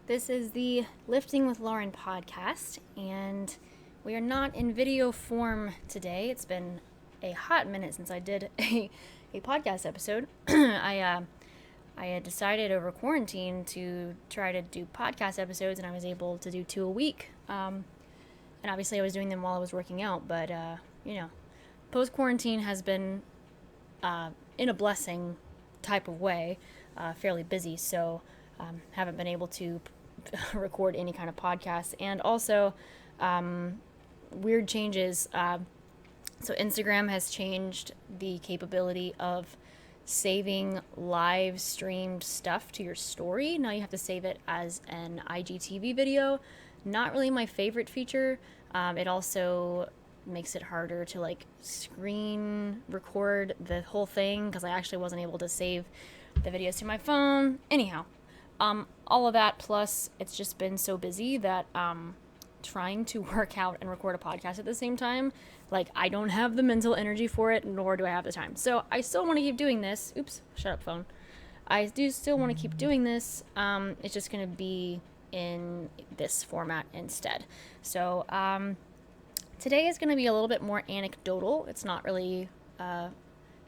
This is the Lifting with Lauren podcast, and we are not in video form today. It's been a hot minute since I did a podcast episode. I had decided over quarantine to try to do podcast episodes, and I was able to do 2 a week. And obviously I was doing them while I was working out, but, post-quarantine has been, in a blessing type of way, fairly busy, so haven't been able to record any kind of podcast. And also, weird changes. So Instagram has changed the capability of saving live streamed stuff to your story. Now you have to save it as an IGTV video. Not really my favorite feature. It also makes it harder to screen record the whole thing because I actually wasn't able to save the videos to my phone. Anyhow, all of that plus it's just been so busy that trying to work out and record a podcast at the same time, I don't have the mental energy for it, nor do I have the time. So I still want to keep doing this. Oops, shut up, phone. I do still want to keep doing this. It's just going to be in this format instead. So today is going to be a little bit more anecdotal. It's not really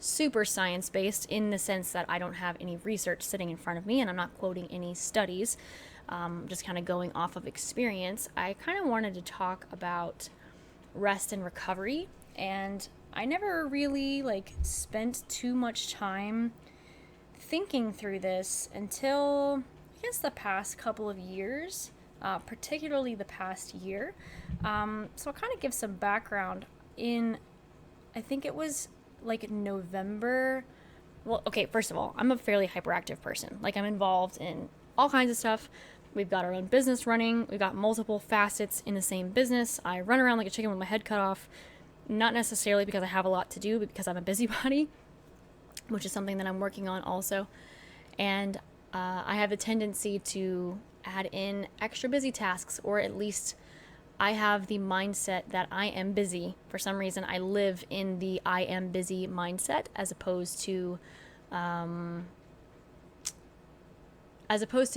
super science-based in the sense that I don't have any research sitting in front of me and I'm not quoting any studies. Just kind of going off of experience. I kind of wanted to talk about rest and recovery, and I never really spent too much time thinking through this until I guess the past couple of years, particularly the past year. So I'll kind of give some background. I think it was November. Well, okay, first of all, I'm a fairly hyperactive person. I'm involved in all kinds of stuff. We've got our own business running. We've got multiple facets in the same business. I run around like a chicken with my head cut off, not necessarily because I have a lot to do, but because I'm a busybody, which is something that I'm working on also. And I have a tendency to add in extra busy tasks, or at least I have the mindset that I am busy. For some reason, I live in the I am busy mindset as opposed to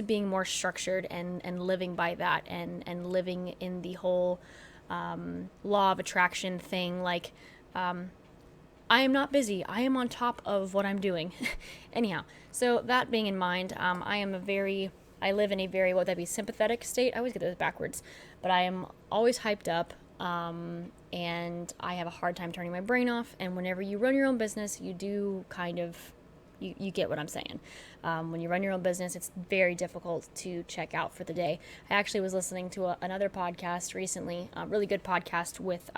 being more structured and living by that and living in the whole law of attraction thing. I am not busy. I am on top of what I'm doing. Anyhow, so that being in mind, I live in a very, what would that be, sympathetic state? I always get those backwards. But I am always hyped up, and I have a hard time turning my brain off. And whenever you run your own business, you do kind of, you get what I'm saying. When you run your own business, it's very difficult to check out for the day. I actually was listening to another podcast recently, a really good podcast with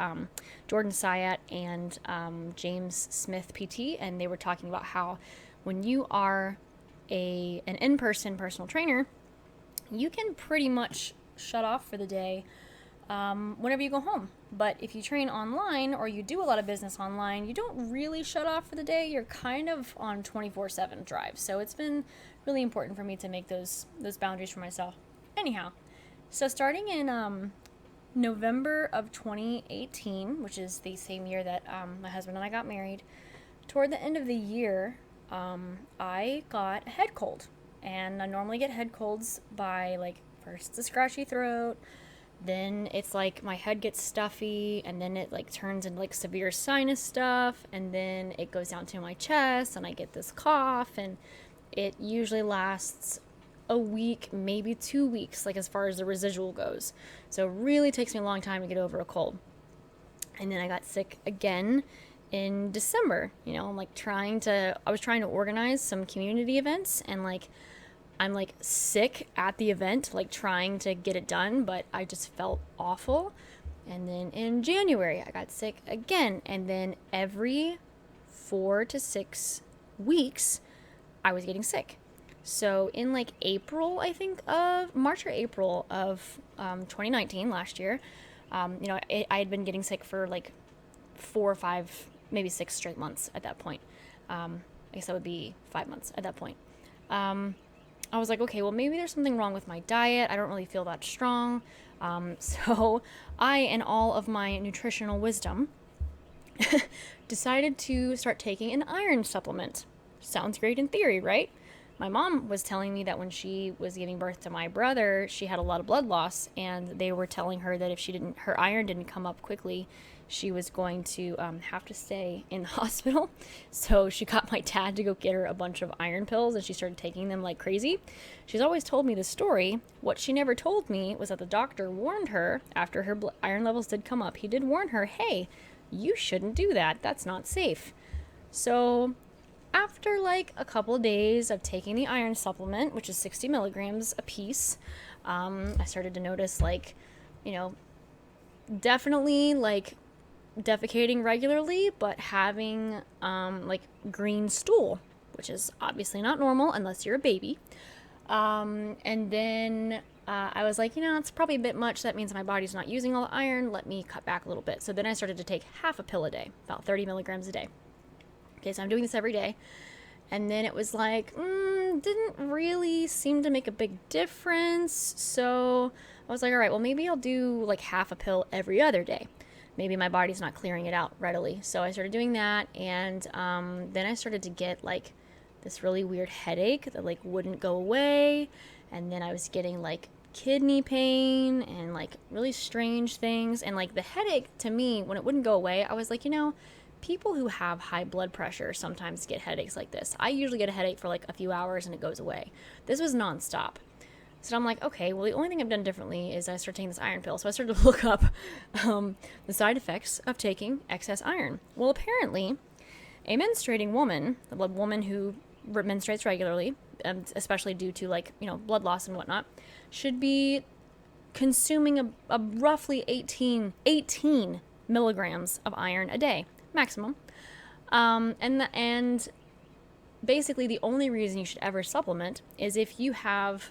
Jordan Syatt and James Smith PT, and they were talking about how when you are an in-person personal trainer, you can pretty much shut off for the day whenever you go home. But if you train online or you do a lot of business online, you don't really shut off for the day. You're kind of on 24/7 drive. So it's been really important for me to make those boundaries for myself. Anyhow, so starting in November of 2018, which is the same year that my husband and I got married, toward the end of the year, I got a head cold. And I normally get head colds by first a scratchy throat, then it's my head gets stuffy, and then it turns into severe sinus stuff, and then it goes down to my chest and I get this cough, and it usually lasts a week, maybe 2 weeks, as far as the residual goes. So it really takes me a long time to get over a cold. And then I got sick again in December. I'm trying to organize some community events, and I'm sick at the event, trying to get it done, but I just felt awful. And then in January, I got sick again. And then every 4 to 6 weeks, I was getting sick. So in April, I think March or April of 2019, last year, I had been getting sick for 4 or 5, maybe 6 straight months at that point. I guess that would be 5 months at that point. I was like, okay, well, maybe there's something wrong with my diet. I don't really feel that strong. So I, in all of my nutritional wisdom, decided to start taking an iron supplement. Sounds great in theory, right? My mom was telling me that when she was giving birth to my brother, she had a lot of blood loss, and they were telling her that if her iron didn't come up quickly, she was going to have to stay in the hospital. So she got my dad to go get her a bunch of iron pills, and she started taking them like crazy. She's always told me this story. What she never told me was that the doctor warned her after her iron levels did come up. He did warn her, hey, you shouldn't do that. That's not safe. So after like a couple of days of taking the iron supplement, which is 60 milligrams a piece, I started to notice like, you know, definitely like defecating regularly, but having like green stool, which is obviously not normal unless you're a baby. And then I was like, it's probably a bit much. That means my body's not using all the iron. Let me cut back a little bit. So then I started to take half a pill a day, about 30 milligrams a day. Okay, so I'm doing this every day. And then it was like, didn't really seem to make a big difference. So I was like, all right, well, maybe I'll do like half a pill every other day. Maybe my body's not clearing it out readily. So I started doing that. And then I started to get like this really weird headache that like wouldn't go away. And then I was getting like kidney pain and like really strange things. And like the headache to me, when it wouldn't go away, I was like, people who have high blood pressure sometimes get headaches like this. I usually get a headache for like a few hours and it goes away. This was nonstop. So I'm like, okay, well, the only thing I've done differently is I started taking this iron pill. So I started to look up the side effects of taking excess iron. Well, apparently, a menstruating woman, a woman who menstruates regularly, especially due to like, blood loss and whatnot, should be consuming a roughly 18 milligrams of iron a day, maximum. And basically the only reason you should ever supplement is if you have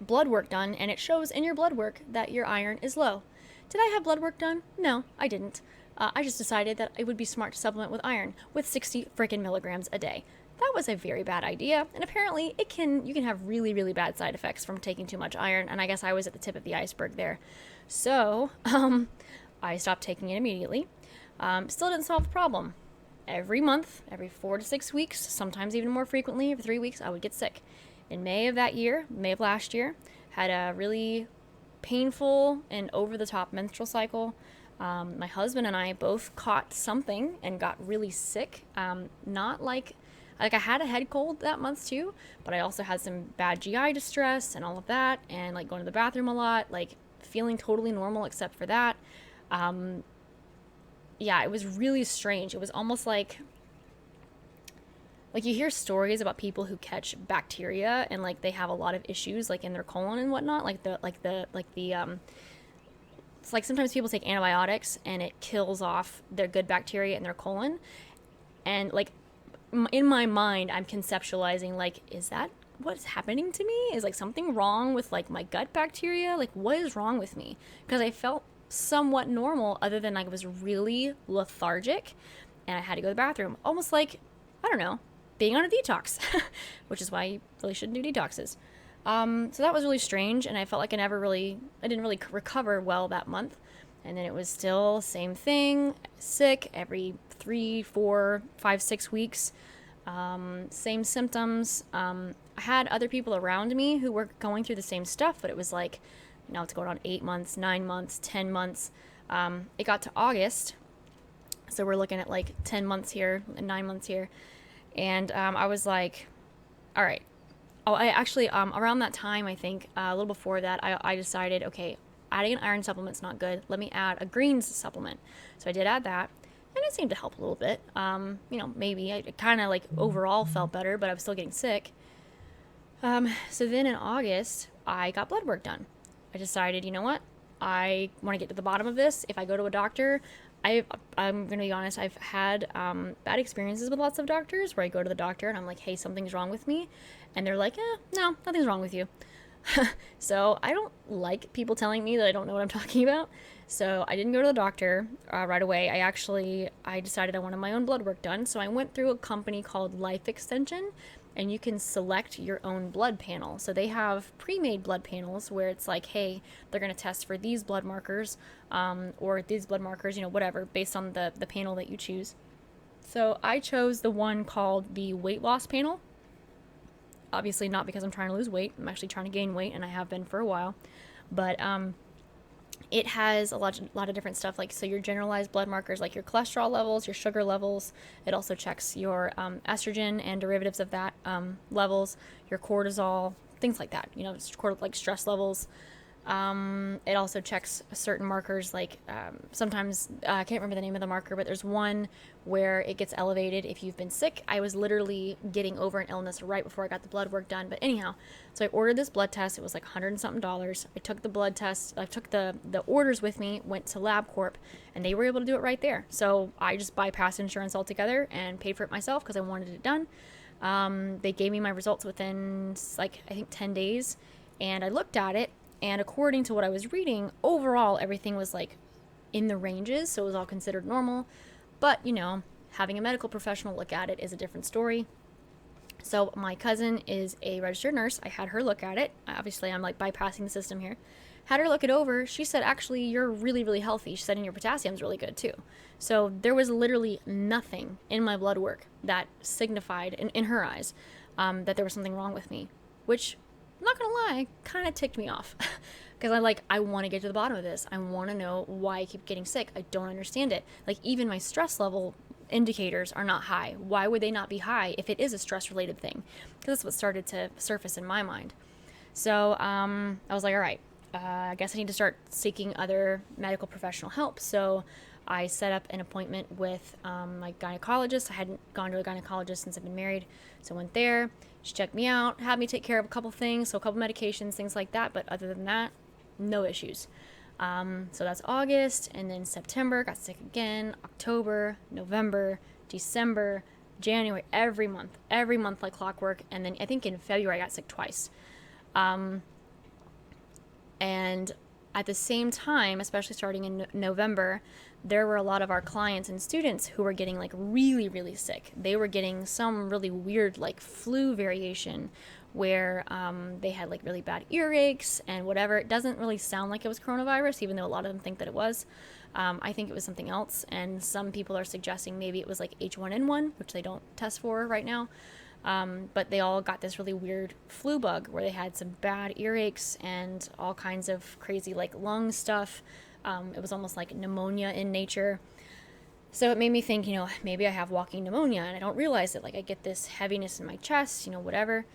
blood work done and it shows in your blood work that your iron is low. Did I have blood work done? No, I didn't. I just decided that it would be smart to supplement with iron with 60 freaking milligrams a day. That was a very bad idea, and apparently you can have really, really bad side effects from taking too much iron, and I guess I was at the tip of the iceberg there. So, I stopped taking it immediately. Still didn't solve the problem. Every month, every 4 to 6 weeks, sometimes even more frequently, every 3 weeks, I would get sick. In May of last year, had a really painful and over-the-top menstrual cycle. My husband and I both caught something and got really sick. Not like I had a head cold that month too, but I also had some bad GI distress and all of that, and like going to the bathroom a lot, like feeling totally normal except for that. Yeah, it was really strange. It was almost like you hear stories about people who catch bacteria and like they have a lot of issues like in their colon and whatnot, it's like sometimes people take antibiotics and it kills off their good bacteria in their colon, and like in my mind I'm conceptualizing like, is that what's happening to me? Is like something wrong with like my gut bacteria? Like what is wrong with me? Because I felt somewhat normal other than like I was really lethargic and I had to go to the bathroom, almost like, I don't know, being on a detox, which is why you really shouldn't do detoxes. So that was really strange, and I felt like I didn't really recover well that month. And then it was still same thing, sick every 3, 4, 5, 6 weeks, same symptoms. I had other people around me who were going through the same stuff, but it was like, now it's going on 8 months, 9 months, 10 months. It got to August, so we're looking at like 10 months here and 9 months here. And I was like, all right. Oh, I actually, around that time, I think, a little before that, I decided, okay, adding an iron supplement's not good. Let me add a greens supplement. So I did add that, and it seemed to help a little bit. Maybe. I kind of, like, overall felt better, but I was still getting sick. So then in August, I got blood work done. I decided, you know what? I want to get to the bottom of this. If I go to a doctor, I'm going to be honest, I've had bad experiences with lots of doctors where I go to the doctor and I'm like, hey, something's wrong with me. And they're like, no, nothing's wrong with you. So I don't like people telling me that I don't know what I'm talking about. So I didn't go to the doctor right away. I decided I wanted my own blood work done. So I went through a company called Life Extension, and you can select your own blood panel. So they have pre-made blood panels where it's like, hey, they're going to test for these blood markers, or these blood markers, whatever, based on the panel that you choose. So I chose the one called the weight loss panel. obviously not because I'm trying to lose weight. I'm actually trying to gain weight, and I have been for a while. But it has a lot of different stuff, like, so your generalized blood markers, like your cholesterol levels, your sugar levels. It also checks your estrogen and derivatives of that levels, your cortisol, things like that, like stress levels. It also checks certain markers, like sometimes I can't remember the name of the marker, but there's one where it gets elevated if you've been sick. I was literally getting over an illness right before I got the blood work done. But anyhow, so I ordered this blood test. It was like $100 and something. I took the blood test. I took the orders with me, went to LabCorp, and they were able to do it right there. So I just bypassed insurance altogether and paid for it myself because I wanted it done. They gave me my results within, like, I think 10 days, and I looked at it. And according to what I was reading, overall, everything was like in the ranges, so it was all considered normal. But, having a medical professional look at it is a different story. So my cousin is a registered nurse. I had her look at it. Obviously, I'm like bypassing the system here. Had her look it over. She said, actually, you're really, really healthy. She said, and your potassium's really good too. So there was literally nothing in my blood work that signified, in her eyes, that there was something wrong with me, which, I'm not gonna lie, kind of ticked me off because I want to get to the bottom of this. I want to know why I keep getting sick. I don't understand it. Like, even my stress level indicators are not high. Why would they not be high if it is a stress related thing? Because that's what started to surface in my mind. So I was like, all right, I guess I need to start seeking other medical professional help. So I set up an appointment with my gynecologist. I hadn't gone to a gynecologist since I've been married, so I went there. She checked me out, had me take care of a couple things, so a couple medications, things like that. But other than that, no issues. So that's August, and then September, got sick again, October, November, December, January, every month like clockwork. And then I think in February I got sick twice. And at the same time, especially starting in November, there were a lot of our clients and students who were getting like really, really sick. They were getting some really weird like flu variation where they had like really bad earaches and whatever. It doesn't really sound like it was coronavirus, even though a lot of them think that it was. I think it was something else, and some people are suggesting maybe it was like H1N1, which they don't test for right now. But they all got this really weird flu bug where they had some bad earaches and all kinds of crazy like lung stuff. It was almost like pneumonia in nature. So it made me think, maybe I have walking pneumonia and I don't realize it. Like, I get this heaviness in my chest, whatever.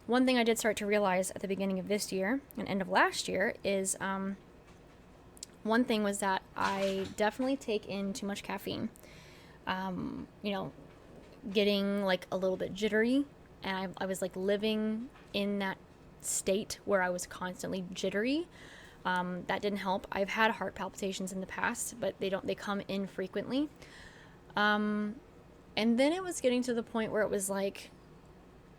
One thing I did start to realize at the beginning of this year and end of last year is one thing was that I definitely take in too much caffeine. Getting like a little bit jittery, and I was like living in that state where I was constantly jittery. That didn't help. I've had heart palpitations in the past, but they come infrequently. And then it was getting to the point where it was like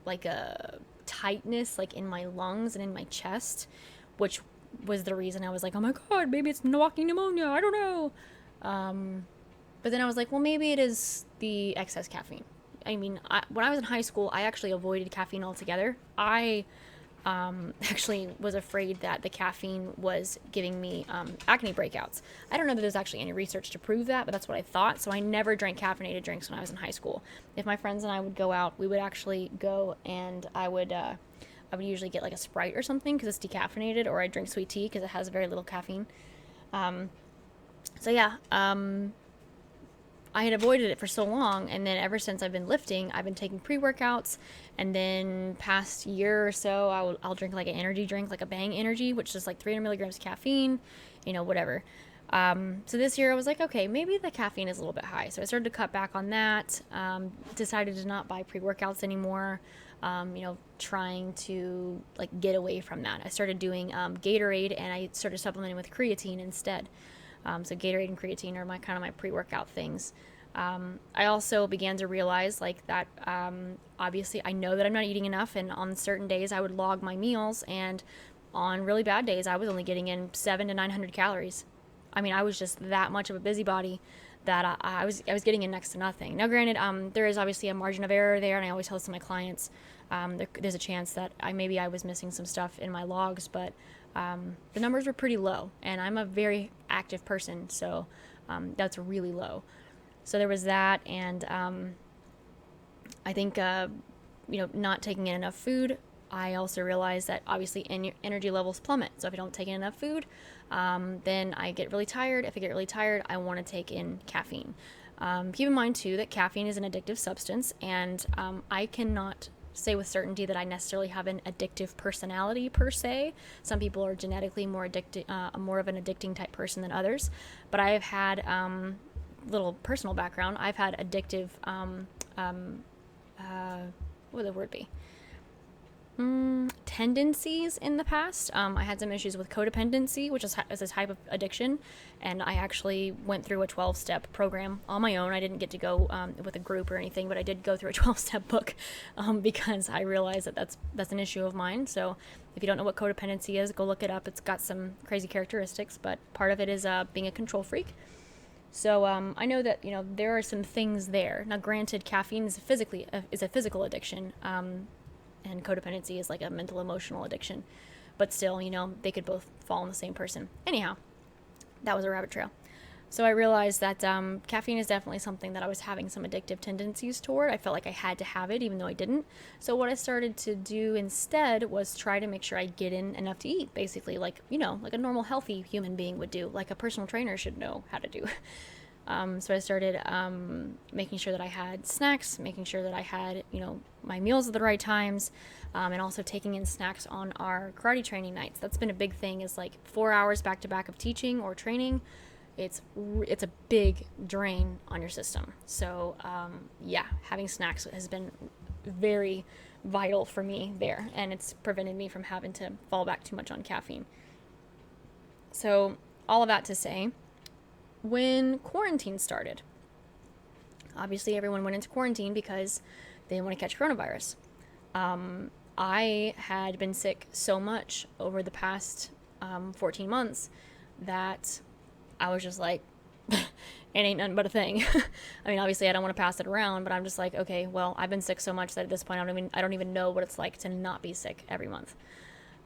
a tightness like in my lungs and in my chest, which was the reason I was like, oh my God, maybe it's walking pneumonia. I don't know. But then I was like, well, maybe it is the excess caffeine. I mean, when I was in high school, I actually avoided caffeine altogether. I actually was afraid that the caffeine was giving me acne breakouts. I don't know that there's actually any research to prove that, but that's what I thought. So I never drank caffeinated drinks when I was in high school. If my friends and I would go out, we would actually go, and I would usually get like a Sprite or something because it's decaffeinated, or I'd drink sweet tea because it has very little caffeine. I had avoided it for so long, and then ever since I've been lifting, I've been taking pre-workouts, and then past year or so, I'll drink like an energy drink, like a Bang Energy, which is like 300 milligrams of caffeine, whatever. So this year I was like, okay, maybe the caffeine is a little bit high. So I started to cut back on that, decided to not buy pre-workouts anymore, trying to like get away from that. I started doing Gatorade, and I started supplementing with creatine instead. So Gatorade and creatine are my pre-workout things. I also began to realize like that, obviously I know that I'm not eating enough, and on certain days I would log my meals, and on really bad days I was only getting in 700 to 900 calories. I mean, I was just that much of a busybody that I was getting in next to nothing. Now granted, there is obviously a margin of error there, and I always tell this to my clients, there's a chance that I was missing some stuff in my logs, but the numbers were pretty low, and I'm a very active person, so that's really low. So there was that, and I think not taking in enough food, I also realized that obviously energy levels plummet. So if I don't take in enough food, then I get really tired. If I get really tired, I want to take in caffeine. Keep in mind too that caffeine is an addictive substance, and I cannot say with certainty that I necessarily have an addictive personality per se. Some people are genetically more addicted, more of an addicting type person than others. But I have had little personal background. I've had addictive, what would the word be? Tendencies in the past. I had some issues with codependency, which is a type of addiction, and I actually went through a 12-step program on my own. I didn't get to go with a group or anything, but I did go through a 12-step book because I realized that that's an issue of mine. So if you don't know what codependency is, go look it up. It's got some crazy characteristics, but part of it is being a control freak. So I know that there are some things there. Now, granted, caffeine is a physical addiction. And codependency is like a mental emotional addiction, but still, they could both fall in the same person. Anyhow, that was a rabbit trail. So I realized that caffeine is definitely something that I was having some addictive tendencies toward. I felt like I had to have it even though I didn't. So what I started to do instead was try to make sure I get in enough to eat, basically like a normal healthy human being would do, like a personal trainer should know how to do. So I started making sure that I had snacks, making sure that I had, my meals at the right times, and also taking in snacks on our karate training nights. That's been a big thing, is like 4 hours back to back of teaching or training. It's a big drain on your system. So having snacks has been very vital for me there, and it's prevented me from having to fall back too much on caffeine. So all of that to say, when quarantine started, obviously everyone went into quarantine because they didn't want to catch coronavirus. I had been sick so much over the past 14 months that I was just like, it ain't nothing but a thing. I mean, obviously I don't want to pass it around, but I'm just like, okay, well, I've been sick so much that at this point I don't even know what it's like to not be sick every month.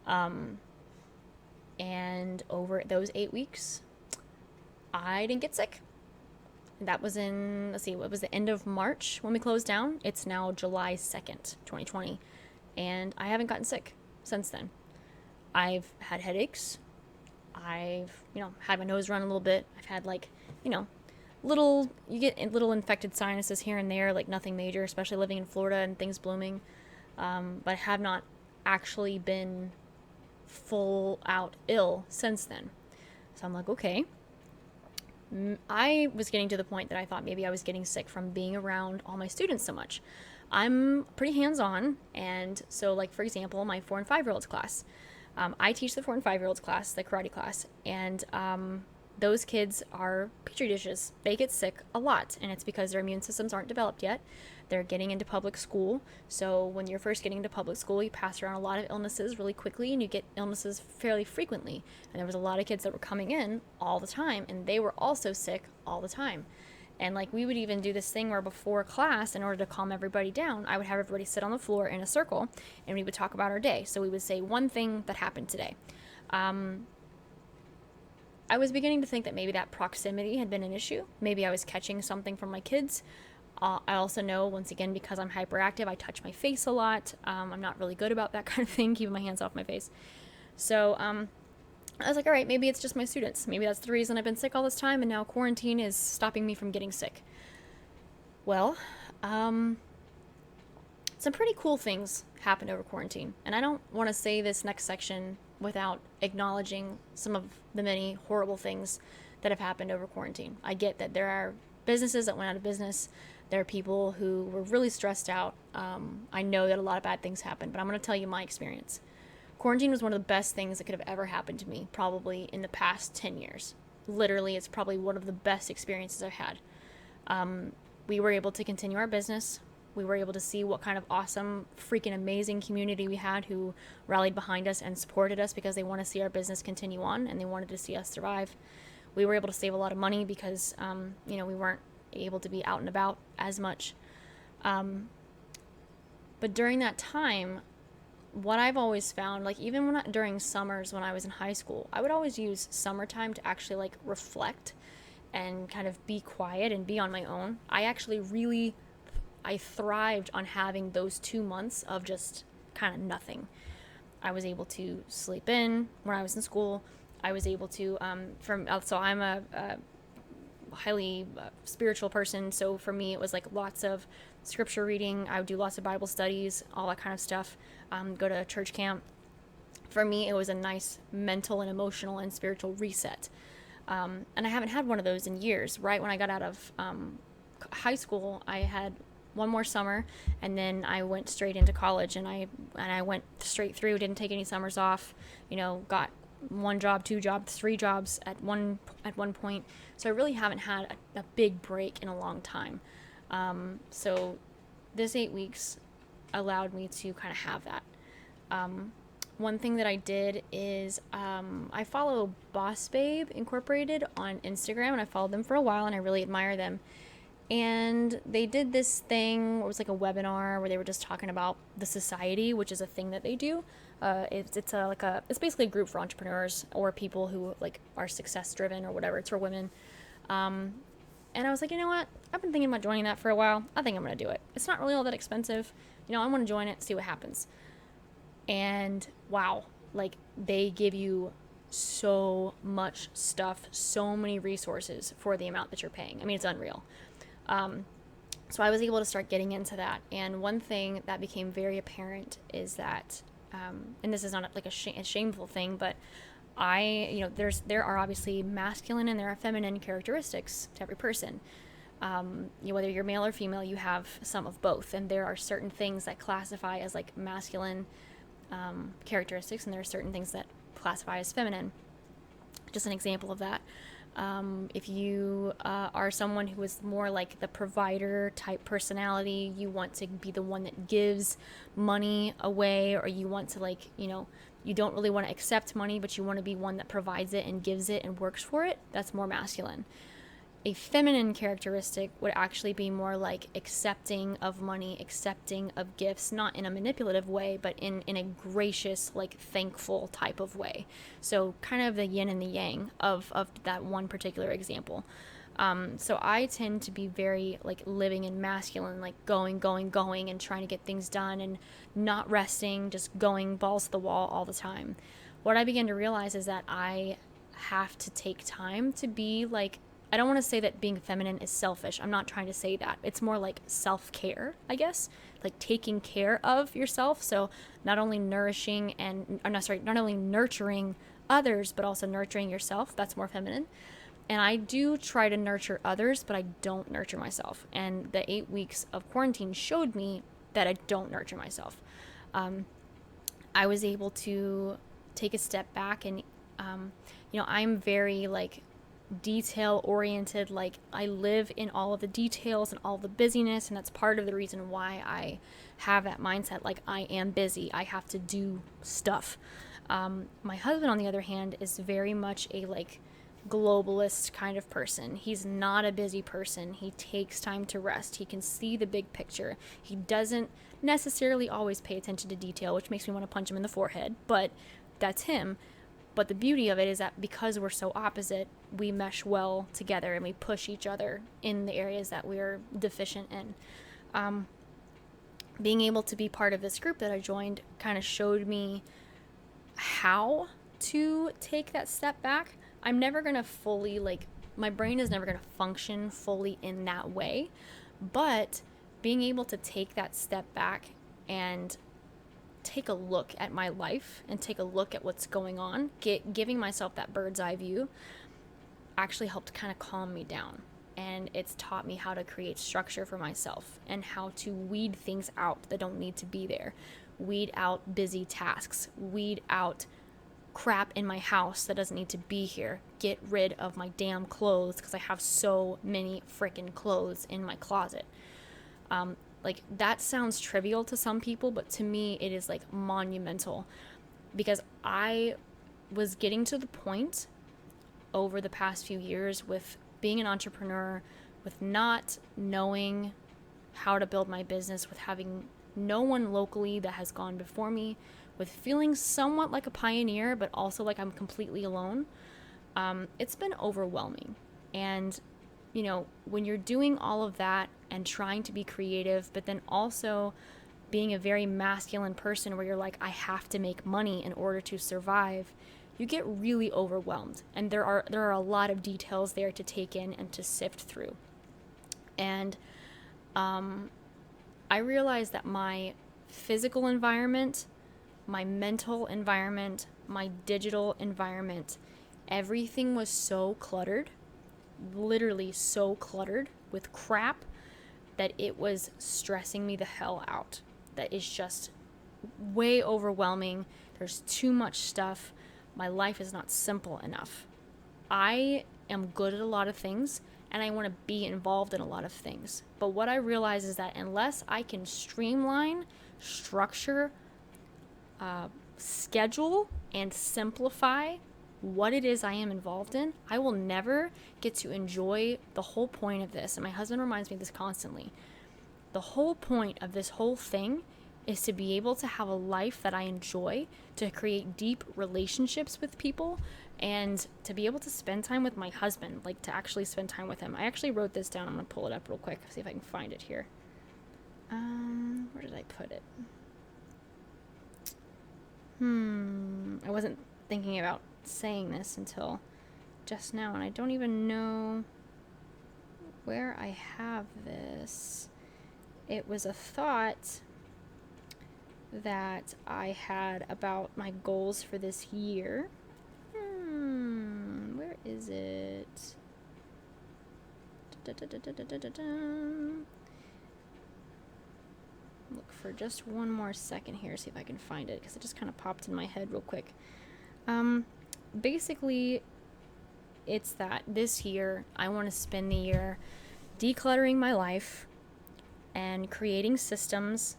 And over those 8 weeks, I didn't get sick. That was what was the end of March when we closed down? It's now July 2nd, 2020. And I haven't gotten sick since then. I've had headaches. I've, had my nose run a little bit. I've had you get little infected sinuses here and there, like nothing major, especially living in Florida and things blooming. But I have not actually been full out ill since then. So I'm like, okay. I was getting to the point that I thought maybe I was getting sick from being around all my students so much. I'm pretty hands-on, and so like for example, my 4 and 5-year-olds class, I teach the 4 and 5-year-olds class, the karate class, and those kids are petri dishes. They get sick a lot, and it's because their immune systems aren't developed yet. They're getting into public school, so when you're first getting into public school, you pass around a lot of illnesses really quickly, and you get illnesses fairly frequently. And there was a lot of kids that were coming in all the time, and they were also sick all the time. And like we would even do this thing where before class, in order to calm everybody down, I would have everybody sit on the floor in a circle, and we would talk about our day. So we would say one thing that happened today. I was beginning to think that maybe that proximity had been an issue. Maybe I was catching something from my kids. I also know, once again, because I'm hyperactive, I touch my face a lot. I'm not really good about that kind of thing, keeping my hands off my face. So I was like, all right, maybe it's just my students. Maybe that's the reason I've been sick all this time, and now quarantine is stopping me from getting sick. Well, some pretty cool things happened over quarantine. And I don't want to say this next section without acknowledging some of the many horrible things that have happened over quarantine. I get that there are businesses that went out of business. There are people who were really stressed out. I know that a lot of bad things happened, but I'm going to tell you my experience. Quarantine was one of the best things that could have ever happened to me, probably in the past 10 years. Literally, it's probably one of the best experiences I've had. We were able to continue our business. We were able to see what kind of awesome, freaking amazing community we had who rallied behind us and supported us because they want to see our business continue on and they wanted to see us survive. We were able to save a lot of money because, we weren't able to be out and about as much. But during that time, what I've always found, like even during summers when I was in high school, I would always use summertime to actually like reflect and kind of be quiet and be on my own. I actually really I thrived on having those 2 months of just kind of nothing. I was able to sleep in when I was in school. I was able to, so I'm a highly spiritual person. So for me, it was like lots of scripture reading. I would do lots of Bible studies, all that kind of stuff. Go to church camp. For me, it was a nice mental and emotional and spiritual reset. And I haven't had one of those in years. Right when I got out of high school, I had one more summer, and then I went straight into college, and I went straight through. Didn't take any summers off. Got one job, two jobs, three jobs at one point. So I really haven't had a big break in a long time. So this 8 weeks allowed me to kind of have that. One thing that I did is I follow Boss Babe Incorporated on Instagram, and I followed them for a while, and I really admire them. And they did this thing where it was like a webinar where they were just talking about the society, which is a thing that they do. It's basically a group for entrepreneurs or people who like are success driven or whatever. It's for women. And I was like, you know what? I've been thinking about joining that for a while. I think I'm gonna do it. It's not really all that expensive. I want to join it, see what happens. And wow, like they give you so much stuff, so many resources for the amount that you're paying. I mean, it's unreal. So I was able to start getting into that. And one thing that became very apparent is that, and this is not like a shameful thing, but there are obviously masculine and there are feminine characteristics to every person. Whether you're male or female, you have some of both. And there are certain things that classify as like masculine characteristics, and there are certain things that classify as feminine. Just an example of that. If you are someone who is more like the provider type personality, you want to be the one that gives money away, or you want to you don't really want to accept money, but you want to be one that provides it and gives it and works for it. That's more masculine. A feminine characteristic would actually be more like accepting of money, accepting of gifts, not in a manipulative way, but in a gracious, like thankful type of way. So kind of the yin and the yang of that one particular example. So I tend to be very like living in masculine, like going and trying to get things done and not resting, just going balls to the wall all the time. What I began to realize is that I have to take time to be like, I don't want to say that being feminine is selfish. I'm not trying to say that. It's more like self-care, I guess, like taking care of yourself. So not only nurturing others, but also nurturing yourself. That's more feminine. And I do try to nurture others, but I don't nurture myself. And the 8 weeks of quarantine showed me that I don't nurture myself. I was able to take a step back and, I'm very like detail oriented. Like I live in all of the details and all the busyness, and that's part of the reason why I have that mindset. Like I am busy, I have to do stuff. My husband, on the other hand, is very much a like globalist kind of person. He's not a busy person. He takes time to rest. He can see the big picture. He doesn't necessarily always pay attention to detail, which makes me want to punch him in the forehead, but that's him. But the beauty of it is that because we're so opposite, we mesh well together and we push each other in the areas that we're deficient in. Being able to be part of this group that I joined kind of showed me how to take that step back. I'm never going to fully, my brain is never going to function fully in that way. But being able to take that step back and take a look at my life and take a look at what's going on, giving myself that bird's eye view actually helped kind of calm me down. And it's taught me how to create structure for myself and how to weed things out that don't need to be there. Weed out busy tasks, weed out crap in my house that doesn't need to be here. Get rid of my damn clothes because I have so many freaking clothes in my closet. That sounds trivial to some people, but to me it is like monumental, because I was getting to the point over the past few years with being an entrepreneur, with not knowing how to build my business, with having no one locally that has gone before me, with feeling somewhat like a pioneer, but also like I'm completely alone. It's been overwhelming. And, when you're doing all of that and trying to be creative, but then also being a very masculine person where you're like, I have to make money in order to survive, you get really overwhelmed. And there are a lot of details there to take in and to sift through. And I realized that my physical environment, my mental environment, my digital environment, everything was so cluttered, literally so cluttered with crap, that it was stressing me the hell out. That is just way overwhelming. There's too much stuff. My life is not simple enough. I am good at a lot of things and I want to be involved in a lot of things. But what I realize is that unless I can streamline, structure, schedule, and simplify what it is I am involved in, I will never get to enjoy the whole point of this. And my husband reminds me of this constantly. The whole point of this whole thing is to be able to have a life that I enjoy, to create deep relationships with people, and to be able to spend time with my husband, like to actually spend time with him. I actually wrote this down. I'm going to pull it up real quick, see if I can find it here. Where did I put it? I wasn't thinking about saying this until just now, and I don't even know where I have this. It was a thought that I had about my goals for this year. Where is it? Look for just one more second here, see if I can find it, because it just kind of popped in my head real quick. Basically, it's that this year I want to spend the year decluttering my life and creating systems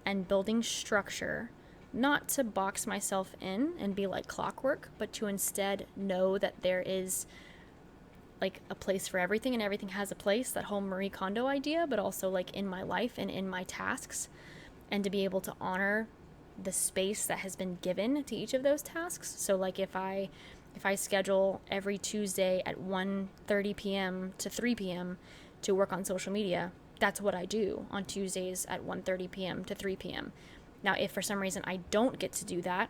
and building structure, not to box myself in and be like clockwork, but to instead know that there is like a place for everything and everything has a place, that whole Marie Kondo idea, but also like in my life and in my tasks, and to be able to honor the space that has been given to each of those tasks. So like if I schedule every Tuesday at 1:30 p.m. to 3 p.m. to work on social media, that's what I do on Tuesdays at 1:30 p.m. to 3 p.m. Now, if for some reason I don't get to do that,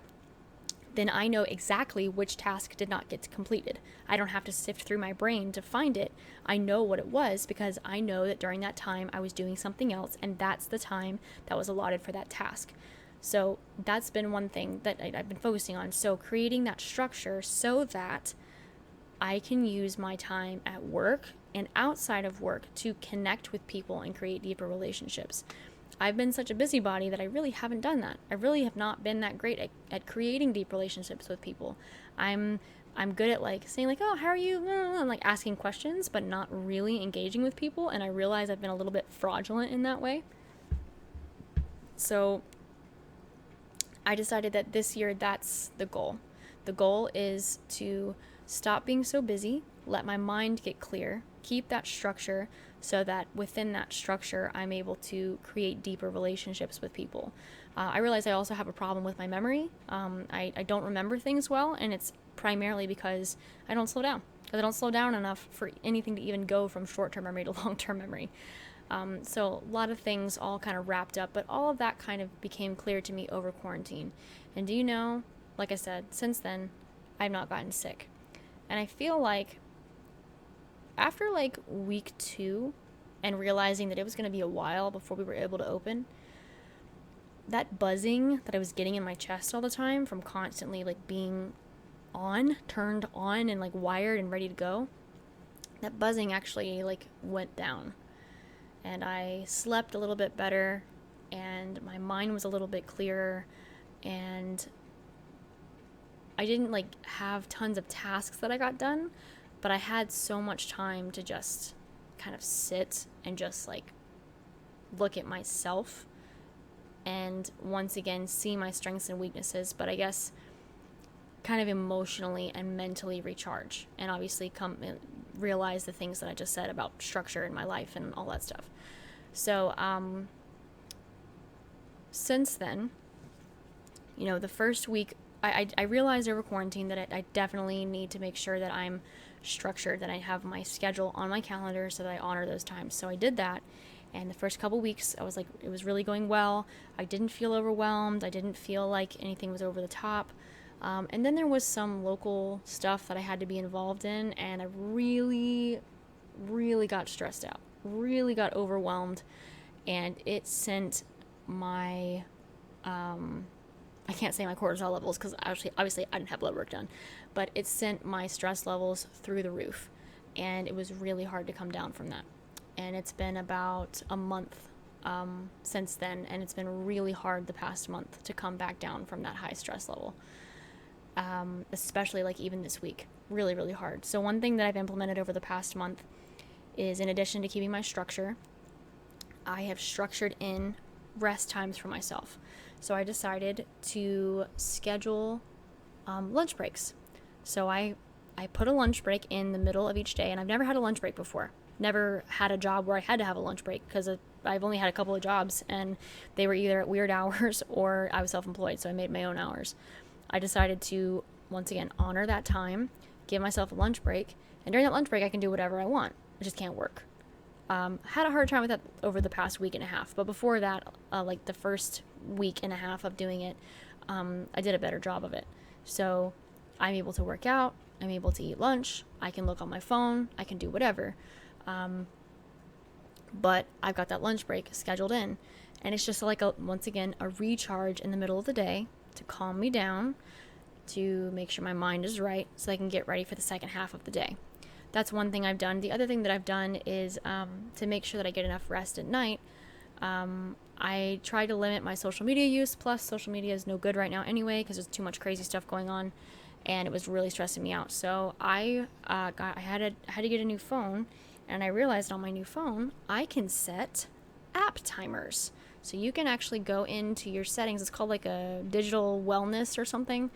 then I know exactly which task did not get completed. I don't have to sift through my brain to find it. I know what it was because I know that during that time I was doing something else, and that's the time that was allotted for that task. So that's been one thing that I've been focusing on. So creating that structure so that I can use my time at work and outside of work to connect with people and create deeper relationships. I've been such a busybody that I really haven't done that. I really have not been that great at creating deep relationships with people. I'm good at like saying like, oh, how are you? And like asking questions, but not really engaging with people. And I realize I've been a little bit fraudulent in that way. So I decided that this year that's the goal. The goal is to stop being so busy, let my mind get clear, keep that structure so that within that structure I'm able to create deeper relationships with people. I realize I also have a problem with my memory. I don't remember things well, and it's primarily because I don't slow down. Because I don't slow down enough for anything to even go from short-term memory to long-term memory. So a lot of things all kind of wrapped up, but all of that kind of became clear to me over quarantine. And do you know, like I said, since then, I've not gotten sick. And I feel like after like week 2 and realizing that it was going to be a while before we were able to open, that buzzing that I was getting in my chest all the time from constantly like being turned on and like wired and ready to go, that buzzing actually like went down. And I slept a little bit better, and my mind was a little bit clearer, and I didn't like have tons of tasks that I got done, but I had so much time to just kind of sit and just like look at myself and once again see my strengths and weaknesses, but I guess kind of emotionally and mentally recharge, and obviously come realize the things that I just said about structure in my life and all that stuff. So since then, you know, the first week I realized over quarantine that I definitely need to make sure that I'm structured, that I have my schedule on my calendar so that I honor those times. So I did that, And the first couple weeks, I was like, it was really going well. I didn't feel overwhelmed. I didn't feel like anything was over the top. And then there was some local stuff that I had to be involved in, and I really, really got stressed out, really got overwhelmed, and it sent my, I can't say my cortisol levels because obviously I didn't have blood work done, but it sent my stress levels through the roof, and it was really hard to come down from that. And it's been about a month since then, and it's been really hard the past month to come back down from that high stress level. Especially like even this week, really, really hard. So one thing that I've implemented over the past month is, in addition to keeping my structure, I have structured in rest times for myself. So I decided to schedule lunch breaks. So I put a lunch break in the middle of each day, and I've never had a lunch break before. Never had a job where I had to have a lunch break because I've only had a couple of jobs, and they were either at weird hours or I was self-employed, so I made my own hours. I decided to, once again, honor that time, give myself a lunch break, and during that lunch break I can do whatever I want. I just can't work. Had a hard time with that over the past week and a half, but before that, like the first week and a half of doing it, I did a better job of it. So I'm able to work out, I'm able to eat lunch, I can look on my phone, I can do whatever. But I've got that lunch break scheduled in, and it's just like, once again, a recharge in the middle of the day to calm me down, to make sure my mind is right so I can get ready for the second half of the day. That's one thing I've done. The other thing that I've done is to make sure that I get enough rest at night. I try to limit my social media use, plus social media is no good right now anyway because there's too much crazy stuff going on, and it was really stressing me out. So I had to get a new phone, and I realized on my new phone I can set app timers. So you can actually go into your settings. It's called like a digital wellness or something.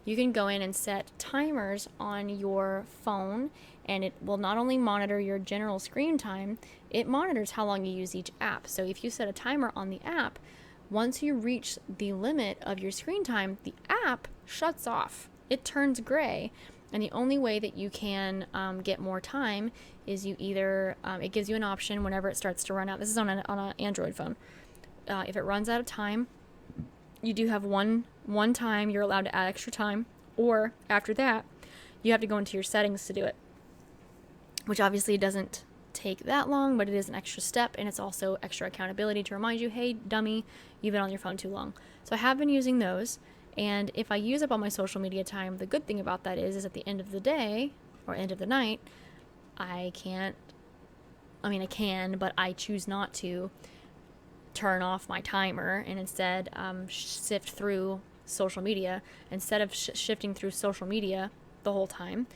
You can go in and set timers on your phone, and it will not only monitor your general screen time, it monitors how long you use each app. So if you set a timer on the app, once you reach the limit of your screen time, the app shuts off. It turns gray. And the only way that you can get more time is you either, it gives you an option whenever it starts to run out. This is on an Android phone. If it runs out of time, you do have one time you're allowed to add extra time, or after that, you have to go into your settings to do it, which obviously doesn't take that long, but it is an extra step, and it's also extra accountability to remind you, hey, dummy, you've been on your phone too long. So I have been using those, and if I use up all my social media time, the good thing about that is at the end of the day, or end of the night, I can, but I choose not to turn off my timer and instead sift through social media. Instead of shifting through social media the whole time,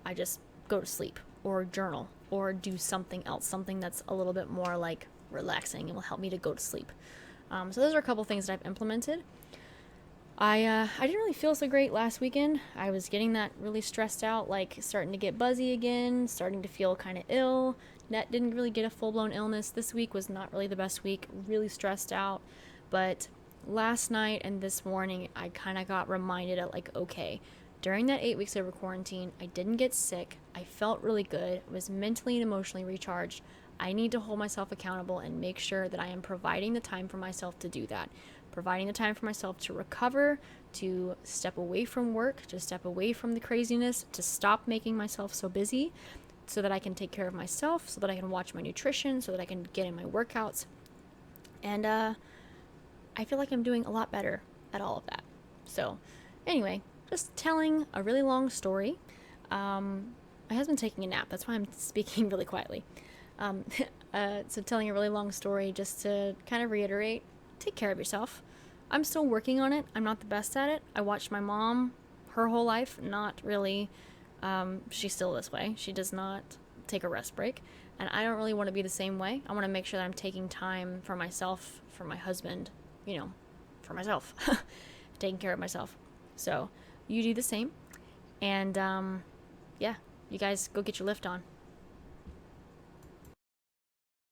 I just go to sleep or journal or do something else, something that's a little bit more like relaxing and will help me to go to sleep. So those are a couple things that I've implemented. I didn't really feel so great last weekend. I was getting that really stressed out, like starting to get buzzy again, starting to feel kind of ill. Didn't really get a full-blown illness. This week was not really the best week, really stressed out. But last night and this morning, I kind of got reminded of like, okay, during that 8 weeks of quarantine, I didn't get sick. I felt really good. I was mentally and emotionally recharged. I need to hold myself accountable and make sure that I am providing the time for myself to do that. Providing the time for myself to recover, to step away from work, to step away from the craziness, to stop making myself so busy, so that I can take care of myself, so that I can watch my nutrition, so that I can get in my workouts. And I feel like I'm doing a lot better at all of that. So anyway, just telling a really long story. My husband's taking a nap. That's why I'm speaking really quietly. So telling a really long story just to kind of reiterate, take care of yourself. I'm still working on it. I'm not the best at it. I watched my mom her whole life, not really. She's still this way. She does not take a rest break, and I don't really want to be the same way. I want to make sure that I'm taking time for myself, for my husband, for myself, taking care of myself. So you do the same, and yeah, you guys go get your lift on.